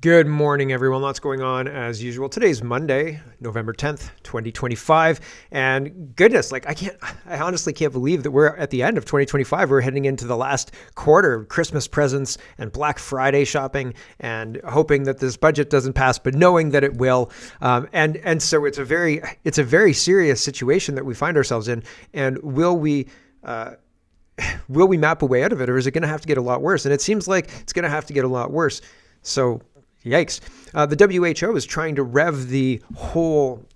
Good morning, everyone. Lots going on as usual. Today's Monday, November 10th, 2025. And goodness, I honestly can't believe that we're at the end of 2025. We're heading into the last quarter, Christmas presents and Black Friday shopping, and hoping that this budget doesn't pass, but knowing that it will. And so it's a very serious situation that we find ourselves in. And will we map a way out of it, or is it going to have to get a lot worse? And it seems like it's going to have to get a lot worse. So yikes. The WHO is trying to rev the whole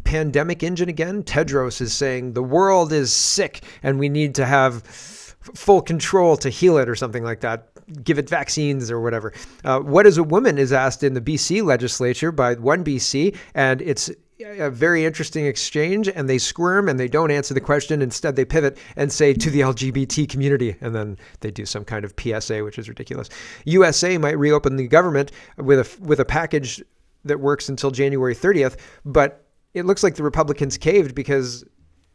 pandemic engine again. Tedros is saying the world is sick and we need to have full control to heal it or something like that. Give it vaccines or whatever. What is a woman is asked in the BC legislature by one BC, and it's a very interesting exchange, and they squirm and they don't answer the question. Instead, they pivot and say to the LGBT community, and then they do some kind of PSA, which is ridiculous. USA might reopen the government with a package that works until January 30th, but it looks like the Republicans caved because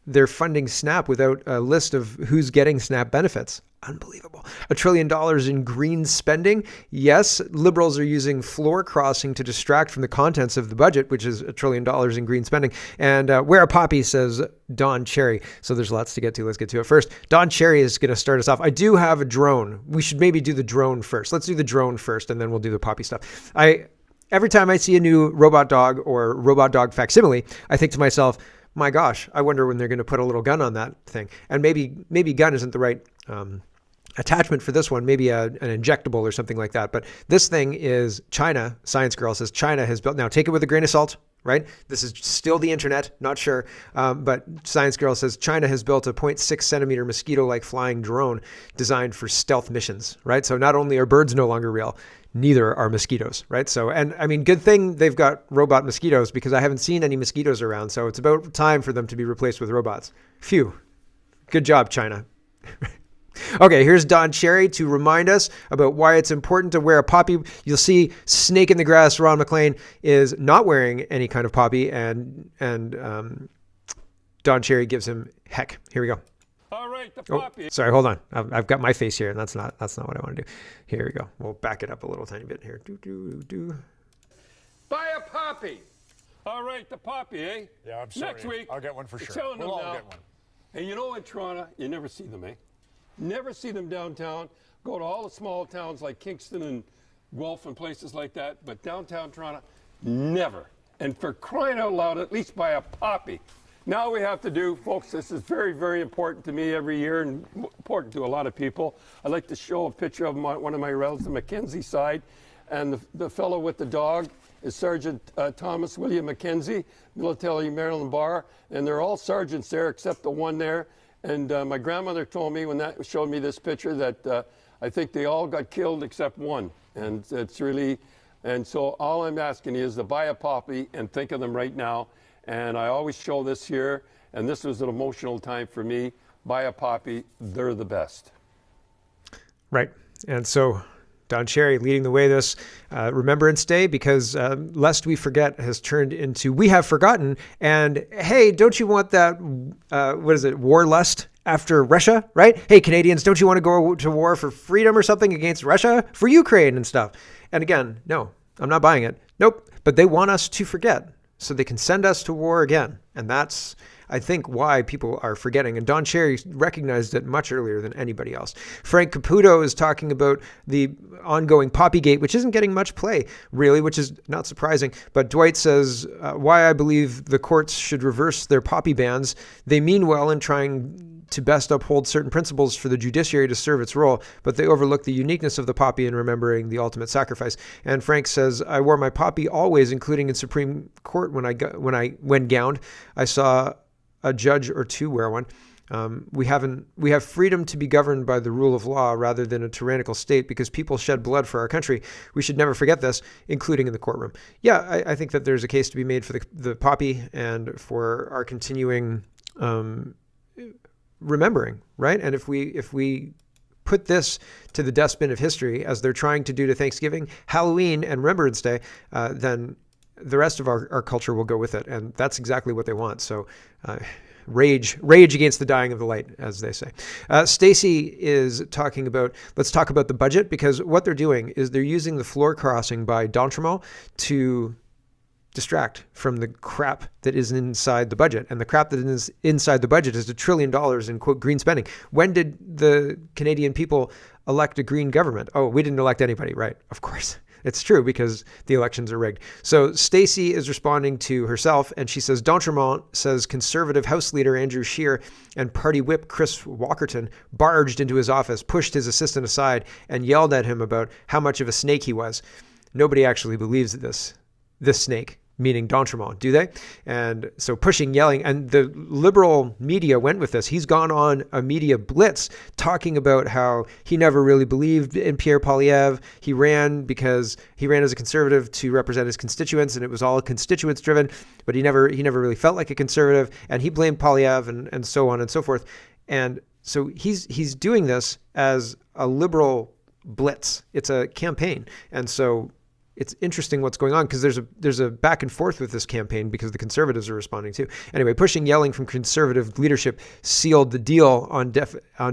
they're funding SNAP without a list of who's getting SNAP benefits. Unbelievable. $1 trillion in green spending. Yes, liberals are using floor crossing to distract from the contents of the budget, which is $1 trillion in green spending. And wear a poppy, says Don Cherry. So there's lots to get to. Let's get to it first. Don Cherry is going to start us off. I do have a drone. We should maybe do the drone first. Let's do the drone first, and then we'll do the poppy stuff. Every time I see a new robot dog or robot dog facsimile, I think to myself, my gosh, I wonder when they're going to put a little gun on that thing. And maybe gun isn't the right attachment for this one, maybe an injectable or something like that. But this thing is China. Science Girl says China has built, now take it with a grain of salt, right? This is still the internet, not sure. But Science Girl says China has built a 0.6 centimeter mosquito-like flying drone designed for stealth missions, right? So not only are birds no longer real, neither are mosquitoes, right? So, and I mean, good thing they've got robot mosquitoes, because I haven't seen any mosquitoes around. So it's about time for them to be replaced with robots. Phew. Good job, China. Okay, here's Don Cherry to remind us about why it's important to wear a poppy. You'll see Snake in the Grass, Ron MacLean, is not wearing any kind of poppy, and Don Cherry gives him heck. Here we go. All right, the poppy. Oh, sorry, hold on. I've got my face here, and that's not what I want to do. Here we go. We'll back it up a little tiny bit here. Buy a poppy. All right, the poppy, eh? Yeah, I'm sorry. Next week, I'll get one for sure. We'll all all get one. And you know, in Toronto, you never see them, eh? Never see them downtown. Go to all the small towns like Kingston and Guelph and places like that, but downtown Toronto, never. And for crying out loud, at least buy a poppy. Now we have to do, folks, this is very, very important to me every year and important to a lot of people. I'd like to show a picture of one of my relatives, the Mackenzie side, and the fellow with the dog is Sergeant Thomas William Mackenzie, Military Maryland Bar, and they're all sergeants there except the one there. And my grandmother told me when that showed me this picture that I think they all got killed except one. And it's really, and so all I'm asking you is to buy a poppy and think of them right now. And I always show this here, and this was an emotional time for me. Buy a poppy, they're the best. Right. And so Don Cherry leading the way this Remembrance Day, because Lest We Forget has turned into We Have Forgotten. And hey, don't you want that, war lust after Russia, right? Hey, Canadians, don't you want to go to war for freedom or something against Russia, for Ukraine and stuff? And again, no, I'm not buying it. Nope. But they want us to forget, so they can send us to war again. And that's, I think, why people are forgetting. And Don Cherry recognized it much earlier than anybody else. Frank Caputo is talking about the ongoing Poppygate, which isn't getting much play, really, which is not surprising. But Dwight says, why I believe the courts should reverse their poppy bans. They mean well in trying to best uphold certain principles for the judiciary to serve its role, but they overlook the uniqueness of the poppy in remembering the ultimate sacrifice. And Frank says, I wore my poppy always, including in Supreme Court when gowned. I saw a judge or two wear one. We have freedom to be governed by the rule of law rather than a tyrannical state, because people shed blood for our country. We should never forget this, including in the courtroom. Yeah, I think that there's a case to be made for the poppy and for our continuing remembering, right? And if we put this to the dustbin of history, as they're trying to do to Thanksgiving, Halloween, and Remembrance Day, then the rest of our culture will go with it. And that's exactly what they want. So rage against the dying of the light, as they say. Stacey is talking about, let's talk about the budget, because what they're doing is they're using the floor crossing by D'Entremont to distract from the crap that is inside the budget. And the crap that is inside the budget is $1 trillion in, quote, green spending. When did the Canadian people elect a green government? Oh, we didn't elect anybody, right? Of course. It's true, because the elections are rigged. So Stacey is responding to herself, and she says, D'Entremont says Conservative House Leader Andrew Scheer and Party Whip Chris Walkerton barged into his office, pushed his assistant aside, and yelled at him about how much of a snake he was. Nobody actually believes this snake, meaning D'Entremont, do they? And so pushing, yelling, and the liberal media went with this. He's gone on a media blitz talking about how he never really believed in Pierre Poilievre. He ran because he ran as a conservative to represent his constituents, and it was all constituents driven, but he never really felt like a conservative, and he blamed Poilievre and so on and so forth. And so he's doing this as a liberal blitz. It's a campaign. And so it's interesting what's going on, because there's a back and forth with this campaign, because the Conservatives are responding too. Anyway, pushing, yelling from Conservative leadership sealed the deal on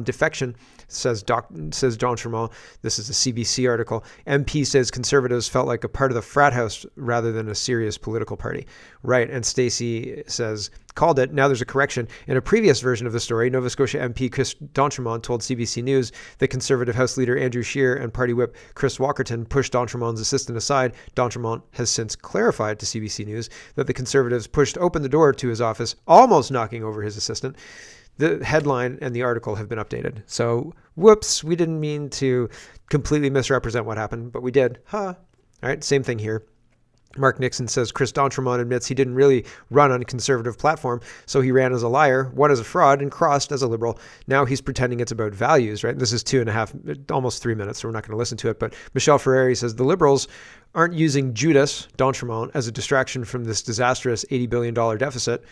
defection, says D'Entremont. This is a CBC article. MP says Conservatives felt like a part of the frat house rather than a serious political party. Right, and Stacey says, called it. Now there's a correction. In a previous version of the story, Nova Scotia MP Chris D'Entremont told CBC News that Conservative House Leader Andrew Scheer and Party Whip Chris Walkerton pushed D'Entremont's assistant aside. D'Entremont has since clarified to CBC News that the Conservatives pushed open the door to his office, almost knocking over his assistant. The headline and the article have been updated. So, whoops, we didn't mean to completely misrepresent what happened, but we did. All right, same thing here. Mark Nixon says Chris D'Entremont admits he didn't really run on a conservative platform, so he ran as a liar, won as a fraud, and crossed as a liberal. Now he's pretending it's about values, right? This is 2.5, almost 3 minutes, so we're not going to listen to it. But Michelle Ferreri says the liberals aren't using Judas D'Entremont as a distraction from this disastrous $80 billion deficit.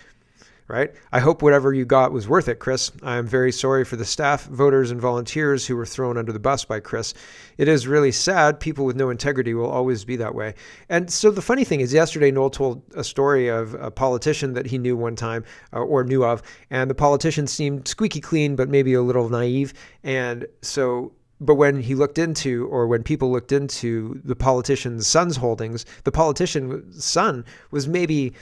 Right? I hope whatever you got was worth it, Chris. I am very sorry for the staff, voters, and volunteers who were thrown under the bus by Chris. It is really sad. People with no integrity will always be that way. And so the funny thing is, yesterday Noel told a story of a politician that he knew one time or knew of, and the politician seemed squeaky clean, but maybe a little naive. And so, but when people looked into the politician's son's holdings, the politician's son was maybe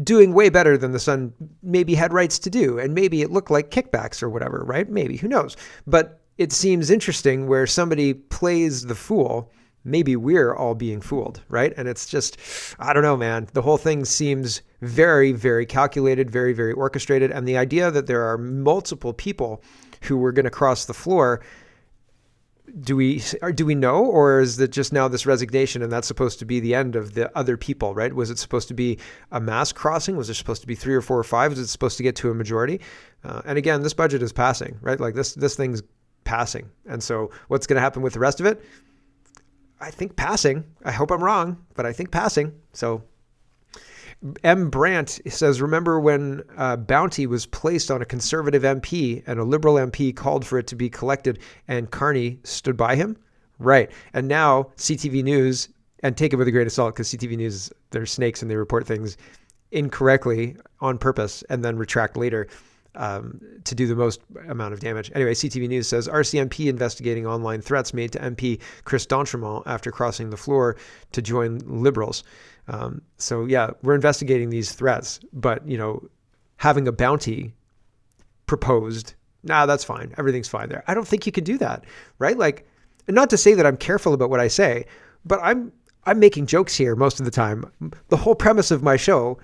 doing way better than the son maybe had rights to do. And maybe it looked like kickbacks or whatever, right? Maybe, who knows? But it seems interesting where somebody plays the fool. Maybe we're all being fooled, right? And it's just, I don't know, man. The whole thing seems very, very calculated, very, very orchestrated. And the idea that there are multiple people who were going to cross the floor, do we know, or is it just now this resignation and that's supposed to be the end of the other people, right? Was it supposed to be a mass crossing? Was there supposed to be 3 or 4 or 5? Was it supposed to get to a majority? And again, this budget is passing, right? Like this thing's passing. And so what's going to happen with the rest of it? I think passing. I hope I'm wrong, but I think passing. So M. Brandt says, remember when bounty was placed on a Conservative MP and a Liberal MP called for it to be collected and Carney stood by him? Right. And now CTV News, and take it with a grain of salt because CTV News, they're snakes and they report things incorrectly on purpose and then retract later to do the most amount of damage. Anyway, CTV News says RCMP investigating online threats made to MP Chris D'Entremont after crossing the floor to join Liberals. So yeah, we're investigating these threats, but having a bounty proposed, that's fine. Everything's fine there. I don't think you could do that, right? Like, and not to say that I'm careful about what I say, but I'm making jokes here most of the time. The whole premise of my show,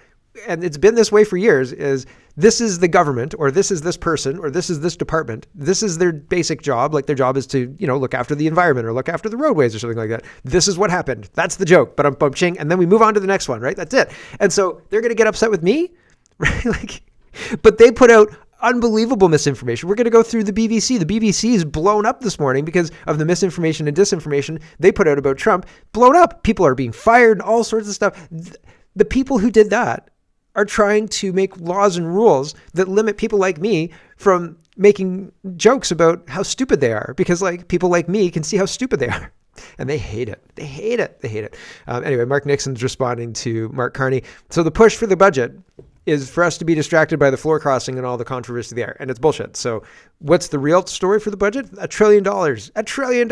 and it's been this way for years, is this is the government, or this is this person, or this is this department. This is their basic job. Like their job is to, look after the environment or look after the roadways or something like that. This is what happened. That's the joke. But I'm bum-ching. And then we move on to the next one, right? That's it. And so they're going to get upset with me, right? But they put out unbelievable misinformation. We're going to go through the BBC. The BBC is blown up this morning because of the misinformation and disinformation they put out about Trump. Blown up. People are being fired and all sorts of stuff. The people who did that are trying to make laws and rules that limit people like me from making jokes about how stupid they are, because people like me can see how stupid they are. And they hate it. They hate it. Anyway, Mark Nixon's responding to Mark Carney. So the push for the budget is for us to be distracted by the floor crossing and all the controversy there. And it's bullshit. So what's the real story for the budget? $1 trillion. $1 trillion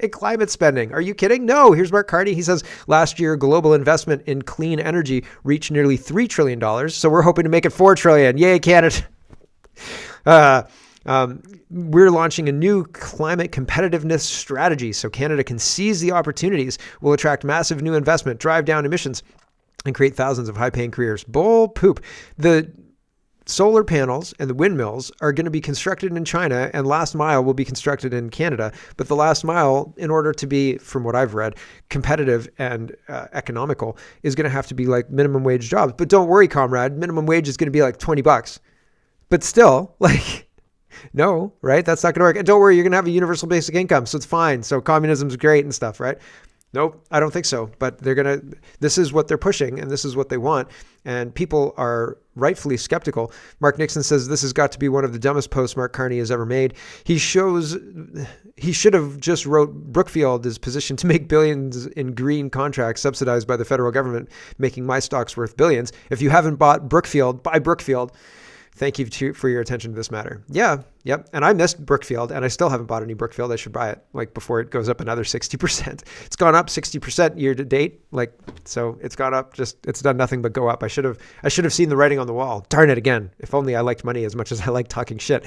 in climate spending. Are you kidding? No. Here's Mark Carney. He says last year, global investment in clean energy reached nearly $3 trillion. So we're hoping to make it $4 trillion. Yay, Canada. We're launching a new climate competitiveness strategy so Canada can seize the opportunities, will attract massive new investment, drive down emissions, and create thousands of high-paying careers. Bull poop. The solar panels and the windmills are going to be constructed in China, and last mile will be constructed in Canada. But the last mile, in order to be, from what I've read, competitive and economical, is going to have to be like minimum wage jobs. But don't worry, comrade, minimum wage is going to be like $20. But still, like, no, right? That's not going to work. And don't worry, you're going to have a universal basic income, so it's fine. So communism's great and stuff, right? Nope, I don't think so. But this is what they're pushing and this is what they want. And people are rightfully skeptical. Mark Nixon says this has got to be one of the dumbest posts Mark Carney has ever made. He should have just wrote Brookfield is positioned to make billions in green contracts subsidized by the federal government, making my stocks worth billions. If you haven't bought Brookfield, buy Brookfield. Thank you for your attention to this matter. Yeah, yep. And I missed Brookfield, and I still haven't bought any Brookfield. I should buy it like before it goes up another 60%. It's gone up 60% year to date. So it's gone up. It's done nothing but go up. I should have seen the writing on the wall. Darn it again. If only I liked money as much as I like talking shit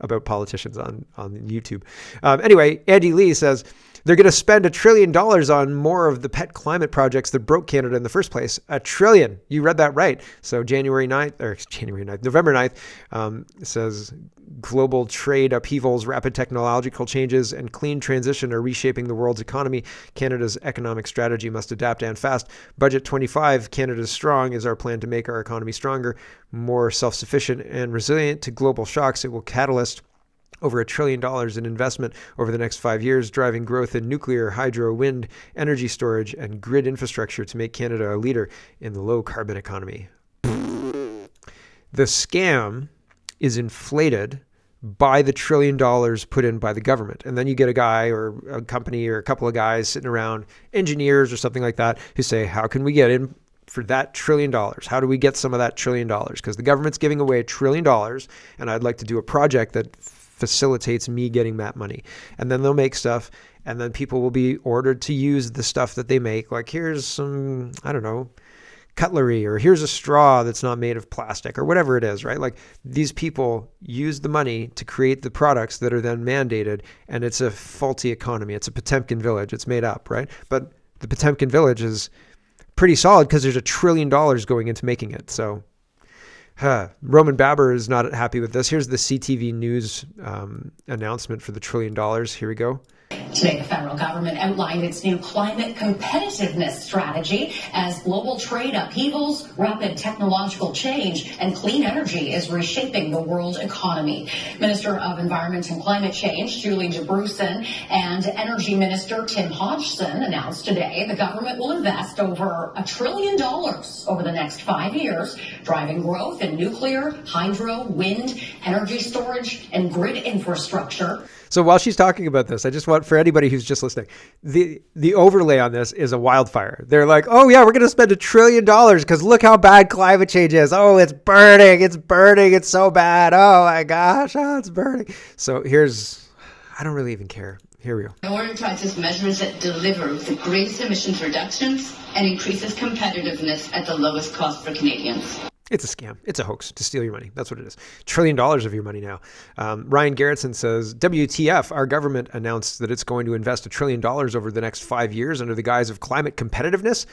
about politicians on YouTube. Anyway, Andy Lee says they're going to spend $1 trillion on more of the pet climate projects that broke Canada in the first place. $1 trillion. You read that right. So November 9th, it says global trade upheavals, rapid technological changes, and clean transition are reshaping the world's economy. Canada's economic strategy must adapt and fast. Budget 25, Canada's Strong, is our plan to make our economy stronger, more self-sufficient, and resilient to global shocks. It will catalyst over $1 trillion in investment over the next 5 years, driving growth in nuclear, hydro, wind, energy storage, and grid infrastructure to make Canada a leader in the low-carbon economy. The scam is inflated by the $1 trillion put in by the government. And then you get a guy or a company or a couple of guys sitting around, engineers or something like that, who say, how can we get in for that $1 trillion? How do we get some of that $1 trillion? Because the government's giving away $1 trillion, and I'd like to do a project that facilitates me getting that money. And then they'll make stuff, and then people will be ordered to use the stuff that they make. Like, here's some, I don't know, cutlery, or here's a straw that's not made of plastic, or whatever it is, right? Like, these people use the money to create the products that are then mandated, and it's a faulty economy. It's a Potemkin village. It's made up, right? But the Potemkin village is pretty solid because there's $1 trillion going into making it. So Roman Baber is not happy with this. Here's the CTV News announcement for the $1 trillion. Here we go. Today, the federal government outlined its new climate competitiveness strategy as global trade upheavals, rapid technological change, and clean energy is reshaping the world economy. Minister of Environment and Climate Change, Julie DeBrusen, and Energy Minister Tim Hodgson announced today the government will invest over $1 trillion over the next 5 years, driving growth in nuclear, hydro, wind, energy storage, and grid infrastructure. So while she's talking about this, I just want, for anybody who's just listening, the overlay on this is a wildfire. They're like, oh yeah, we're going to spend $1 trillion because look how bad climate change is. Oh, it's burning. It's so bad. Oh my gosh. Oh, it's burning. So I don't really even care. Here we go. In order to access measures that deliver the greatest emissions reductions and increases competitiveness at the lowest cost for Canadians. It's a scam. It's a hoax to steal your money. That's what it is. $1 trillion of your money now. Ryan Garrettson says, WTF, our government announced that it's going to invest $1 trillion over the next 5 years under the guise of climate competitiveness.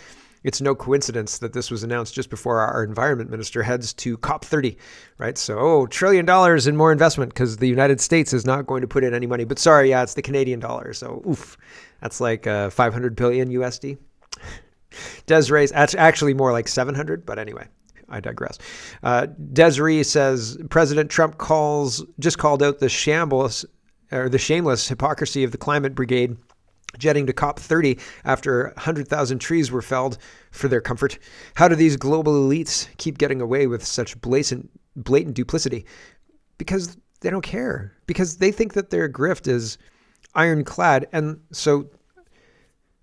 It's no coincidence that this was announced just before our environment minister heads to COP30, right? So, $1 trillion in more investment because the United States is not going to put in any money. But sorry, yeah, it's the Canadian dollar. So, oof, that's like 500 billion USD. Desiree, actually more like 700, but anyway. I digress. Desiree says President Trump just called out the shameless hypocrisy of the climate brigade jetting to COP30 after 100,000 trees were felled for their comfort. How do these global elites keep getting away with such blatant duplicity? Because they don't care. Because they think that their grift is ironclad. And so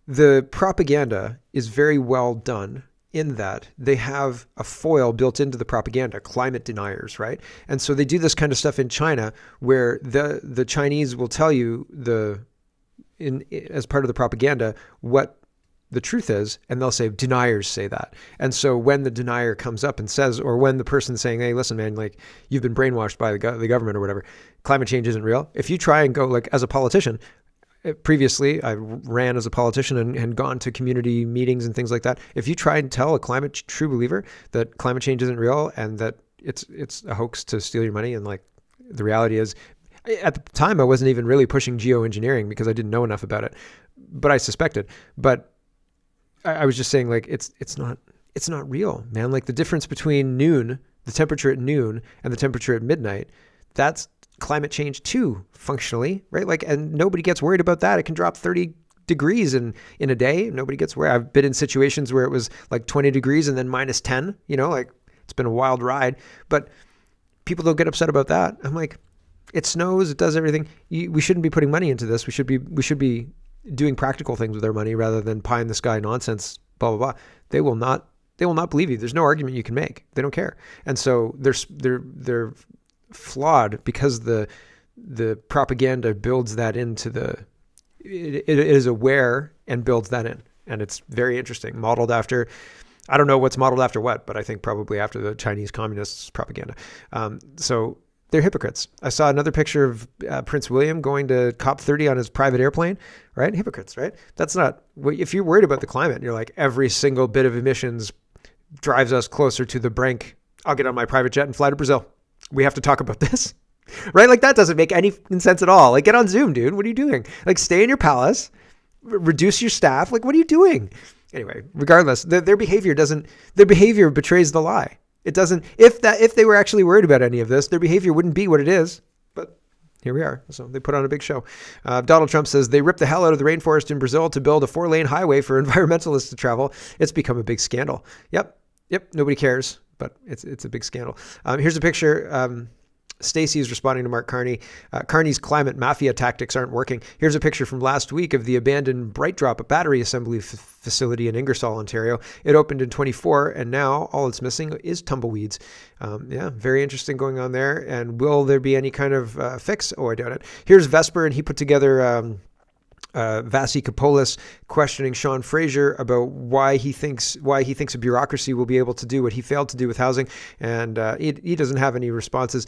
the propaganda is very well done. in that they have a foil built into the propaganda, climate deniers, right? And so they do this kind of stuff in China where the Chinese will tell you as part of the propaganda what the truth is, and they'll say deniers say that. And so when the denier comes up and says, or when the person's saying, hey, listen, man, like you've been brainwashed by the government or whatever, climate change isn't real. If you try and go like as a politician, previously I ran as a politician and gone to community meetings and things like that. If you try and tell a true believer that climate change isn't real and that it's a hoax to steal your money, and like the reality is, at the time I wasn't even really pushing geoengineering because I didn't know enough about it, but I suspected. But I was just saying, like, it's not real, man. Like the difference between noon, the temperature at noon, and the temperature at midnight, that's climate change too, functionally, right? Like, and nobody gets worried about that. It can drop 30 degrees in a day. Nobody gets worried. I've been in situations where it was like 20 degrees and then minus 10, like it's been a wild ride, but people don't get upset about that. I'm like, it snows, it does everything. We shouldn't be putting money into this. We should be doing practical things with our money rather than pie in the sky nonsense, blah, blah, blah. They will not believe you. There's no argument you can make. They don't care. And so they're flawed because the propaganda builds that into it is aware and builds that in. And it's very interesting. Modeled after, I don't know what's modeled after what, but I think probably after the Chinese communists' propaganda. So they're hypocrites. I saw another picture of Prince William going to COP30 on his private airplane, right? Hypocrites, right? That's not, if you're worried about the climate, you're like, every single bit of emissions drives us closer to the brink. I'll get on my private jet and fly to Brazil. We have to talk about this, right? Like that doesn't make any sense at all. Like get on Zoom, dude. What are you doing? Like stay in your palace, reduce your staff. Like, what are you doing? Anyway, regardless, their behavior betrays the lie. It doesn't, if they were actually worried about any of this, their behavior wouldn't be what it is, but here we are. So they put on a big show. Donald Trump says they ripped the hell out of the rainforest in Brazil to build a 4-lane highway for environmentalists to travel. It's become a big scandal. Yep. Nobody cares, but it's a big scandal. Here's a picture. Stacey is responding to Mark Carney. Carney's climate mafia tactics aren't working. Here's a picture from last week of the abandoned BrightDrop battery assembly facility in Ingersoll, Ontario. It opened in 24, and now all it's missing is tumbleweeds. Very interesting going on there. And will there be any kind of fix? Oh, I doubt it. Here's Vesper, and he put together Vasi Kapolis questioning Sean Fraser about why he thinks a bureaucracy will be able to do what he failed to do with housing, and he doesn't have any responses.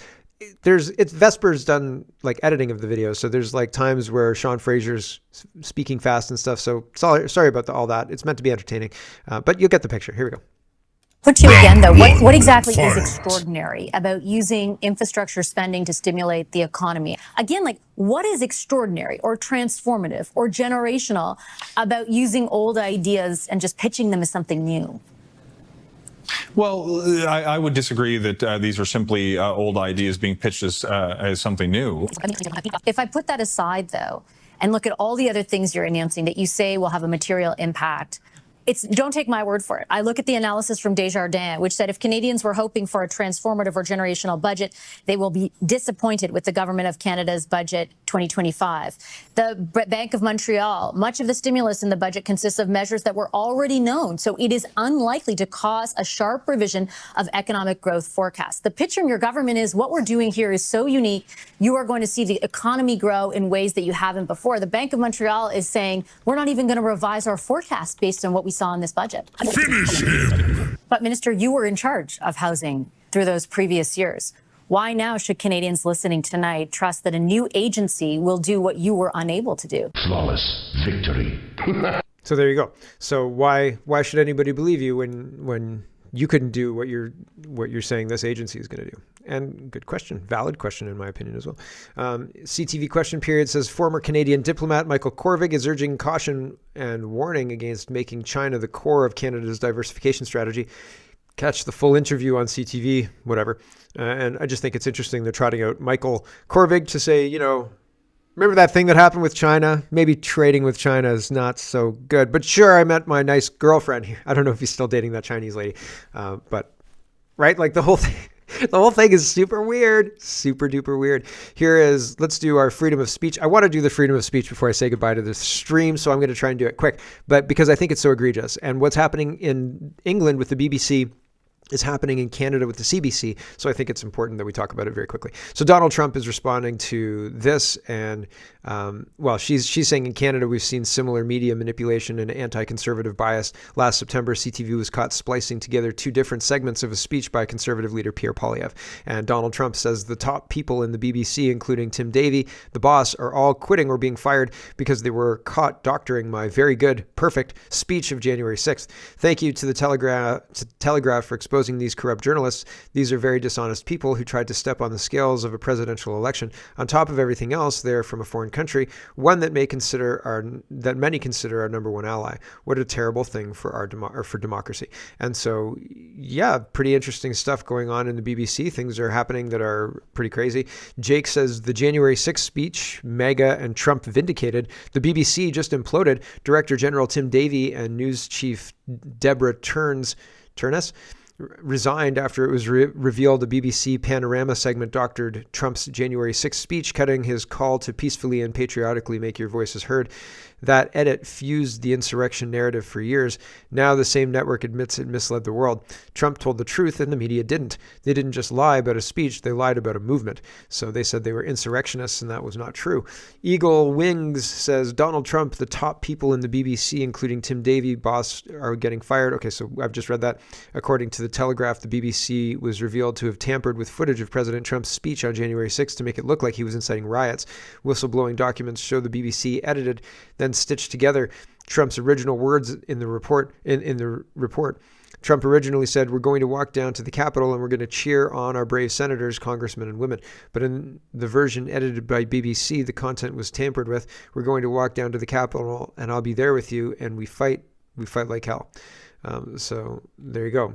Vesper's done like editing of the videos, so there's like times where Sean Fraser's speaking fast and stuff. So sorry about all that. It's meant to be entertaining, but you'll get the picture. Here we go. Put to you again, though, what exactly is extraordinary about using infrastructure spending to stimulate the economy? Again, like what is extraordinary or transformative or generational about using old ideas and just pitching them as something new? Well, I would disagree that these are simply old ideas being pitched as something new. If I put that aside, though, and look at all the other things you're announcing that you say will have a material impact, don't take my word for it. I look at the analysis from Desjardins, which said if Canadians were hoping for a transformative or generational budget, they will be disappointed with the Government of Canada's budget 2025. The Bank of Montreal, much of the stimulus in the budget consists of measures that were already known, so it is unlikely to cause a sharp revision of economic growth forecasts. The pitch from your government is what we're doing here is so unique, you are going to see the economy grow in ways that you haven't before. The Bank of Montreal is saying we're not even going to revise our forecast based on what we saw in this budget. Finish him! But Minister, you were in charge of housing through those previous years. Why now should Canadians listening tonight trust that a new agency will do what you were unable to do? Flawless victory. So there you go. So why should anybody believe you when you couldn't do what you're saying this agency is going to do? And good question, valid question in my opinion as well. CTV question period says former Canadian diplomat Michael Korvig is urging caution and warning against making China the core of Canada's diversification strategy. Catch the full interview on CTV, whatever. And I just think it's interesting they're trotting out Michael Korvig to say, remember that thing that happened with China? Maybe trading with China is not so good. But sure, I met my nice girlfriend here. I don't know if he's still dating that Chinese lady. But, right, like the whole thing. The whole thing is super weird, super duper weird. Let's do our freedom of speech. I want to do the freedom of speech before I say goodbye to this stream, so I'm going to try and do it quick. But because I think it's so egregious, and what's happening in England with the BBC is happening in Canada with the CBC. So I think it's important that we talk about it very quickly. So Donald Trump is responding to this, and she's saying in Canada we've seen similar media manipulation and anti-conservative bias. Last September, CTV was caught splicing together two different segments of a speech by conservative leader Pierre Poilievre. And Donald Trump says the top people in the BBC, including Tim Davie, the boss, are all quitting or being fired because they were caught doctoring my very good, perfect speech of January 6th. Thank you to the Telegraph for exposing these corrupt journalists. These are very dishonest people who tried to step on the scales of a presidential election. On top of everything else, they're from a foreign country, one that many consider our number one ally. What a terrible thing for for democracy. And so, yeah, pretty interesting stuff going on in the BBC. Things are happening that are pretty crazy. Jake says the January 6th speech, MAGA and Trump vindicated. The BBC just imploded. Director General Tim Davie and News Chief Deborah Turness resigned after it was revealed a BBC Panorama segment doctored Trump's January 6th speech, cutting his call to peacefully and patriotically make your voices heard. That edit fused the insurrection narrative for years. Now the same network admits it misled the world. Trump told the truth and the media didn't. They didn't just lie about a speech, they lied about a movement. So they said they were insurrectionists, and that was not true. Eagle Wings says Donald Trump, the top people in the BBC, including Tim Davie, boss, are getting fired. Okay, so I've just read that. According to the Telegraph, the BBC was revealed to have tampered with footage of President Trump's speech on January 6th to make it look like he was inciting riots. Whistleblowing documents show the BBC edited, then stitched together Trump's original words in the report. In the report, Trump originally said, "We're going to walk down to the Capitol and we're going to cheer on our brave senators, congressmen, and women." But in the version edited by BBC, the content was tampered with. "We're going to walk down to the Capitol and I'll be there with you, and we fight like hell." So there you go.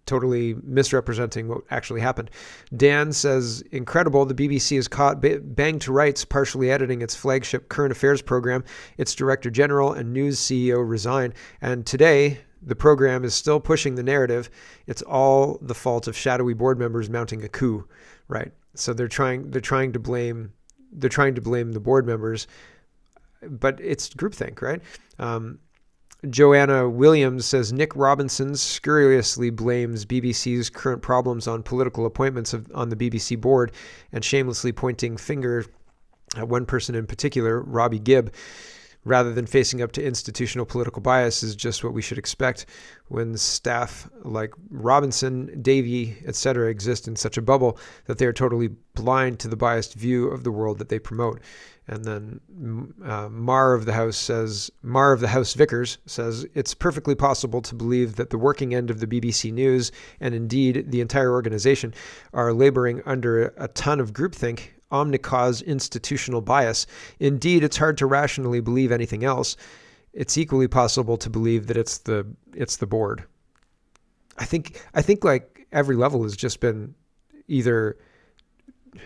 Totally misrepresenting what actually happened. Dan says, incredible, the BBC is caught banged to rights, partially editing its flagship current affairs program. Its director general and news CEO resign. And today, the program is still pushing the narrative. It's all the fault of shadowy board members mounting a coup, right? So they're trying to blame the board members, but it's groupthink, right? Joanna Williams says Nick Robinson scurrilously blames BBC's current problems on political appointments on the BBC board and shamelessly pointing finger at one person in particular, Robbie Gibb, rather than facing up to institutional political bias is just what we should expect when staff like Robinson, Davie, etc. exist in such a bubble that they are totally blind to the biased view of the world that they promote. And then Mar of the House Vickers says, it's perfectly possible to believe that the working end of the BBC News, and indeed the entire organization, are laboring under a ton of groupthink, omnicause institutional bias. Indeed, it's hard to rationally believe anything else. It's equally possible to believe that it's the board. I think like every level has just been either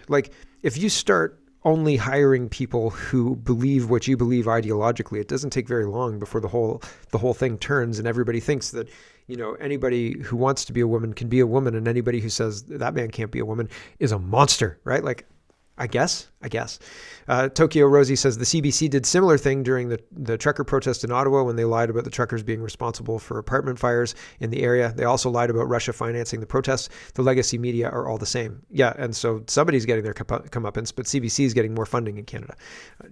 like if you start only hiring people who believe what you believe ideologically, it doesn't take very long before the whole thing turns and everybody thinks that, you know, anybody who wants to be a woman can be a woman, and anybody who says that man can't be a woman is a monster, right? Like, I guess. Tokyo Rosie says the CBC did similar thing during the trucker protest in Ottawa when they lied about the truckers being responsible for apartment fires in the area. They also lied about Russia financing the protests. The legacy media are all the same. Yeah, and so somebody's getting their comeuppance, but CBC is getting more funding in Canada.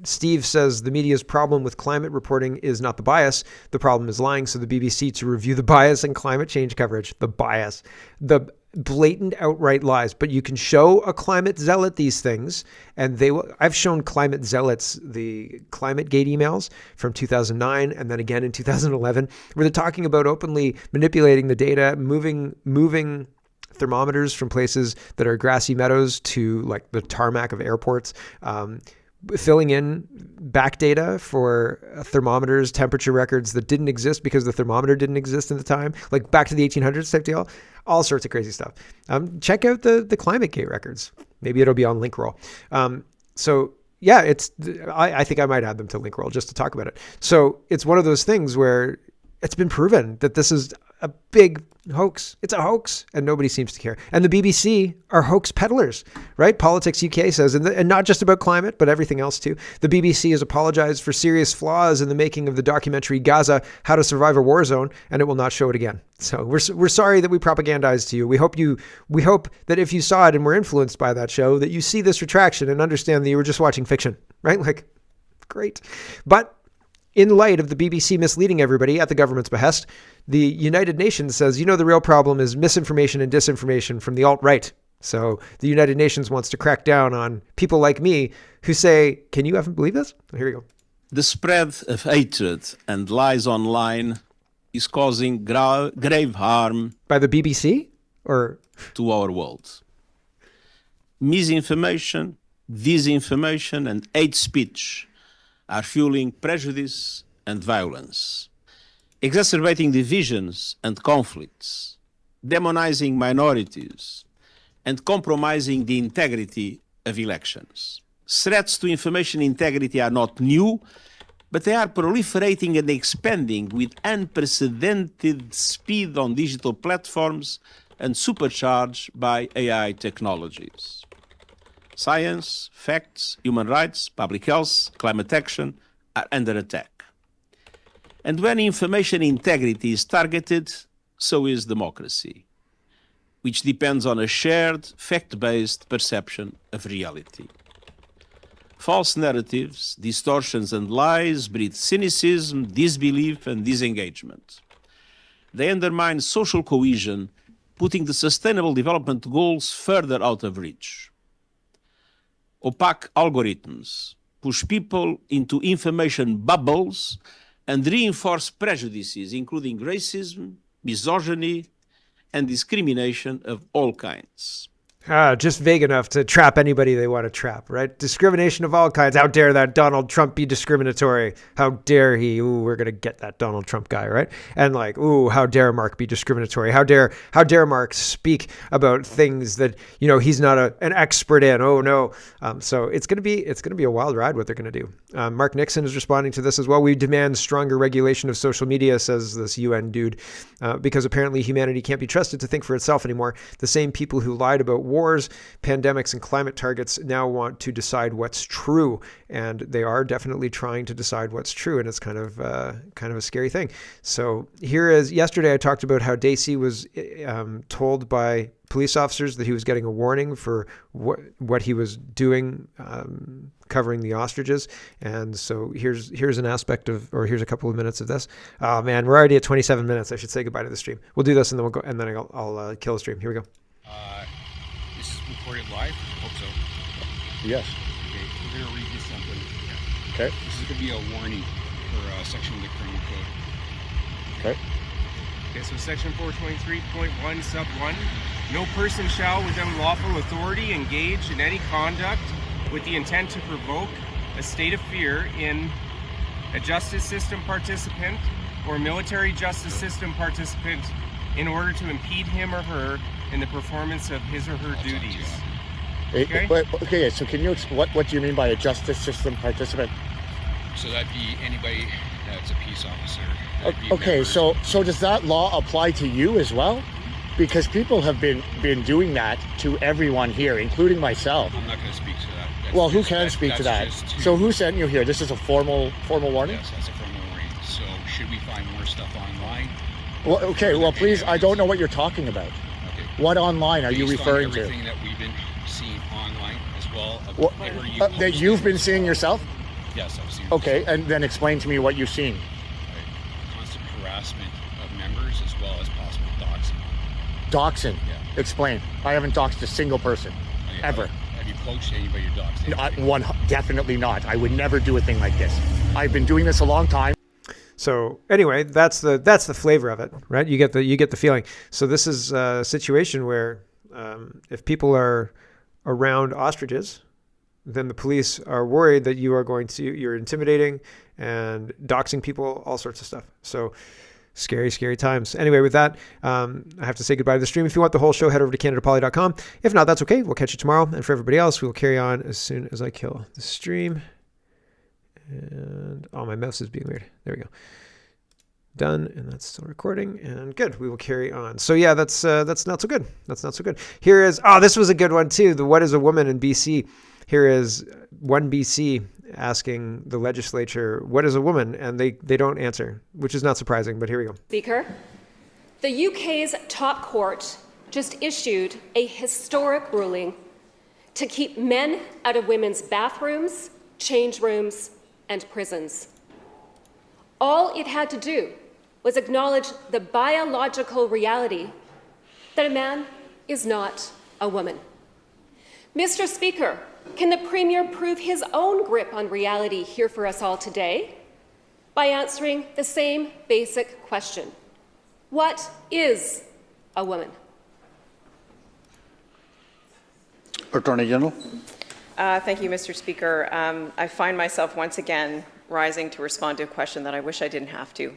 Steve says the media's problem with climate reporting is not the bias. The problem is lying, so the BBC to review the bias in climate change coverage. The bias. The blatant outright lies, but you can show a climate zealot these things and they will. I've shown climate zealots the ClimateGate emails from 2009 and then again in 2011 where they're talking about openly manipulating the data, moving thermometers from places that are grassy meadows to like the tarmac of airports, filling in back data for thermometers, temperature records that didn't exist because the thermometer didn't exist at the time, like back to the 1800s type deal. All sorts of crazy stuff. Check out the ClimateGate records. Maybe it'll be on Linkroll. So yeah, I think I might add them to Linkroll just to talk about it. So it's one of those things where it's been proven that this is a big hoax. It's a hoax, and nobody seems to care. And the BBC are hoax peddlers, right? Politics UK says, and not just about climate, but everything else too. The BBC has apologized for serious flaws in the making of the documentary Gaza: How to Survive a War Zone, and it will not show it again. So we're sorry that we propagandized to you. We hope that if you saw it and were influenced by that show, that you see this retraction and understand that you were just watching fiction, right? Like, great. But in light of the BBC misleading everybody at the government's behest, the United Nations says, the real problem is misinformation and disinformation from the alt-right. So the United Nations wants to crack down on people like me who say, can you even believe this? Here we go. The spread of hatred and lies online is causing grave harm by the BBC or to our world. Misinformation, disinformation, and hate speech are fueling prejudice and violence, exacerbating divisions and conflicts, demonizing minorities, and compromising the integrity of elections. Threats to information integrity are not new, but they are proliferating and expanding with unprecedented speed on digital platforms and supercharged by AI technologies. Science, facts, human rights, public health, climate action are under attack. And when information integrity is targeted, so is democracy, which depends on a shared, fact-based perception of reality. False narratives, distortions, and lies breed cynicism, disbelief, and disengagement. They undermine social cohesion, putting the Sustainable Development Goals further out of reach. Opaque algorithms push people into information bubbles and reinforce prejudices, including racism, misogyny, and discrimination of all kinds. Just vague enough to trap anybody they want to trap, right? Discrimination of all kinds. How dare that Donald Trump be discriminatory? How dare he? Ooh, we're going to get that Donald Trump guy, right? And like, ooh, how dare Mark be discriminatory? How dare Mark speak about things that, he's not an expert in? Oh no. So it's going to be a wild ride what they're going to do. Mark Nixon is responding to this as well. We demand stronger regulation of social media, says this UN dude, because apparently humanity can't be trusted to think for itself anymore. The same people who lied about wars, pandemics, and climate targets now want to decide what's true, and they are definitely trying to decide what's true, and it's kind of a scary thing. So yesterday I talked about how Dacey was told by police officers that he was getting a warning for what he was doing, covering the ostriches. And so here's an aspect here's a couple of minutes of this. Oh man, we're already at 27 minutes. I should say goodbye to the stream. We'll do this and then we'll go, and then I'll kill the stream. Here we go. This is recorded live? I hope so. Yes. Okay, we're going to read you something. Okay. This is going to be a warning for a section of the criminal code. Okay. Okay, so section 423.1 sub 1. No person shall, with unlawful authority, engage in any conduct with the intent to provoke a state of fear in a justice system participant or military justice system participant in order to impede him or her in the performance of his or her duties. Okay. Okay. So can you explain what do you mean by a justice system participant? So that'd be anybody that's a peace officer. Okay. So does that law apply to you as well? Because people have been doing that to everyone here, including myself. I'm not going to speak to that. Well, who can speak to that? So who sent you here? This is a formal warning? Yes, that's a formal warning. So should we find more stuff online? Well, okay. Well, please, I don't know what you're talking about. Okay. What online are you referring to? Everything that we've been seeing online as well. That you've been seeing yourself? Yes, I've seen. Okay, and then explain to me what you've seen. Constant harassment of members as well as possible doxing. Doxing? Yeah. Explain. I haven't doxed a single person, ever. Have you coached anybody or doxed anybody? Definitely not. I would never do a thing like this. I've been doing this a long time. So anyway, that's the flavor of it, right? You get the feeling. So this is a situation where if people are around ostriches, then the police are worried that you're intimidating and doxing people, all sorts of stuff. So scary, scary times. Anyway, with that, I have to say goodbye to the stream. If you want the whole show, head over to CanadaPoly.com. If not, that's okay. We'll catch you tomorrow. And for everybody else, we will carry on as soon as I kill the stream. And my mouse is being weird. There we go. Done, and that's still recording, and good. We will carry on. So yeah, that's not so good. That's not so good. Here is, this was a good one too. The what is a woman in BC? Here is one BC asking the legislature, what is a woman? And they don't answer, which is not surprising, but here we go. Speaker, the UK's top court just issued a historic ruling to keep men out of women's bathrooms, change rooms, and prisons. All it had to do was acknowledge the biological reality that a man is not a woman. Mr. Speaker, can the Premier prove his own grip on reality here for us all today by answering the same basic question? What is a woman? Attorney General. Thank you, Mr. Speaker. I find myself once again rising to respond to a question that I wish I didn't have to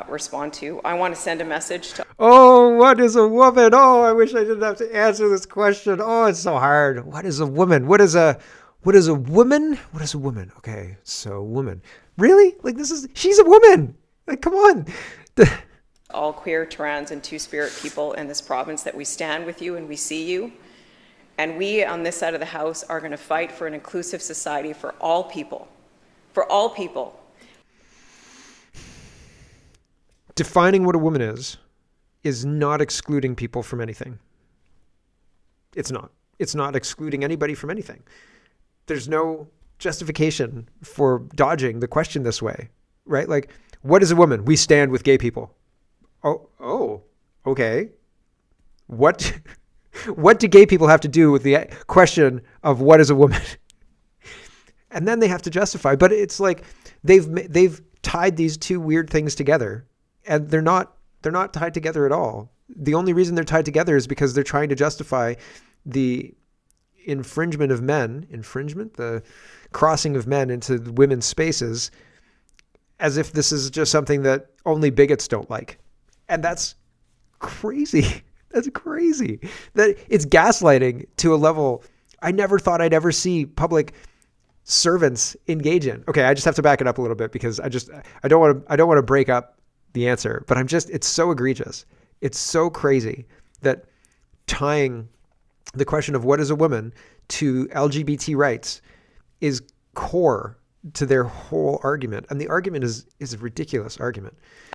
respond to. I want to send a message to... Oh, what is a woman? Oh, I wish I didn't have to answer this question. Oh, it's so hard. What is a woman? What is a woman? What is a woman? Okay, so woman. Really? Like she's a woman. Like, come on. all queer, trans, and two-spirit people in this province that we stand with you and we see you. And we on this side of the House are going to fight for an inclusive society for all people. For all people. Defining what a woman is not excluding people from anything. It's not. It's not excluding anybody from anything. There's no justification for dodging the question this way, right? Like, what is a woman? We stand with gay people. Oh, okay. What do gay people have to do with the question of what is a woman? And then they have to justify, but it's like they've tied these two weird things together, and they're not tied together at all. The only reason they're tied together is because they're trying to justify the the crossing of men into women's spaces, as if this is just something that only bigots don't like. And that's crazy. That's crazy. That it's gaslighting to a level I never thought I'd ever see public servants engage in. Okay, I just have to back it up a little bit because I don't want to break up the answer, but it's so egregious. It's so crazy that tying the question of what is a woman to LGBT rights is core to their whole argument. And the argument is a ridiculous argument.